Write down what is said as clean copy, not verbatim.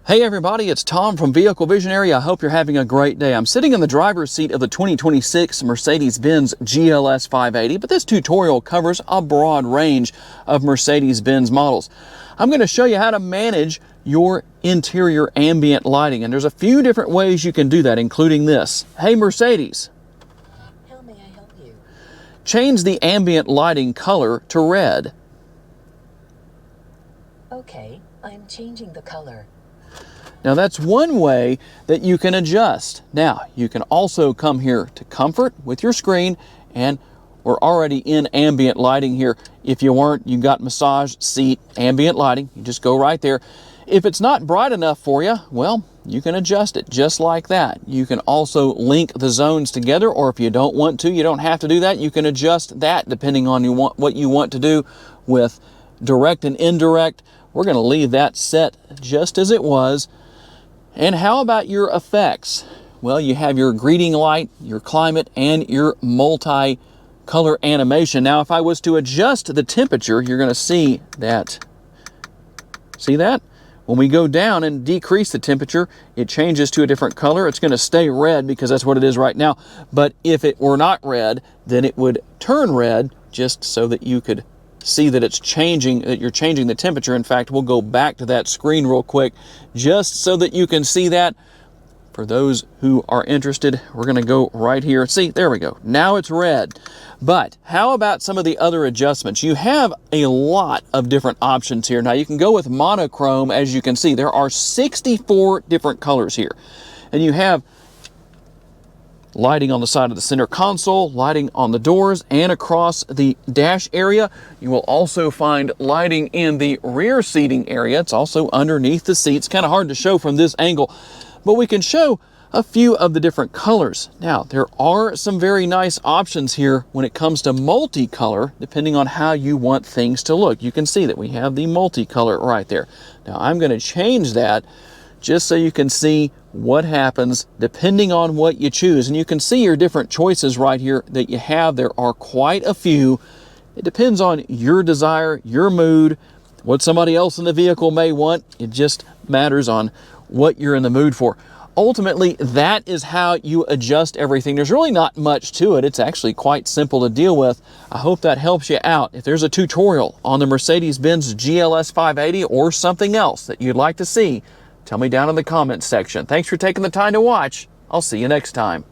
Hey everybody, it's Tom from Vehicle Visionary. I hope you're having a great day. I'm sitting in the driver's seat of the 2026 Mercedes Benz GLS 580, but this tutorial covers a broad range of Mercedes Benz models. I'm going to show you how to manage your interior ambient lighting, and there's a few different ways you can do that, including this. Hey Mercedes, how may I help you? Change the ambient lighting color to red. Okay, I'm changing the color. Now that's one way that you can adjust. Now you can also come here to comfort with your screen, and we're already in ambient lighting here. If you weren't, you got massage seat ambient lighting. You just go right there. If it's not bright enough for you, well, you can adjust it just like that. You can also link the zones together, or if you don't want to, you don't have to do that. You can adjust that depending on what you want to do with direct and indirect. We're going to leave that set just as it was. And how about your effects? Well, you have your greeting light, your climate, and your multi-color animation. Now, if I was to adjust the temperature, you're going to see that. See that? When we go down and decrease the temperature, it changes to a different color. It's going to stay red because that's what it is right now. But if it were not red, then it would turn red, just so that you could see that it's changing, that you're changing the temperature. In fact, we'll go back to that screen real quick just so that you can see that. For those who are interested, we're going to go right here. See, there we go. Now it's red. But how about some of the other adjustments? You have a lot of different options here. Now you can go with monochrome. As you can see, there are 64 different colors here. And you have lighting on the side of the center console, lighting on the doors and across the dash area. You will also find lighting in the rear seating area. It's also underneath the seats. Kind of hard to show from this angle, but we can show a few of the different colors. Now, there are some very nice options here when it comes to multicolor, depending on how you want things to look. You can see that we have the multicolor right there. Now, I'm going to change that just so you can see what happens depending on what you choose. And you can see your different choices right here that you have. There are quite a few. It depends on your desire, your mood, what somebody else in the vehicle may want. It just matters on what you're in the mood for. Ultimately, that is how you adjust everything. There's really not much to it. It's actually quite simple to deal with. I hope that helps you out. If there's a tutorial on the Mercedes Benz GLS 580 or something else that you'd like to see, tell me down in the comments section. Thanks for taking the time to watch. I'll see you next time.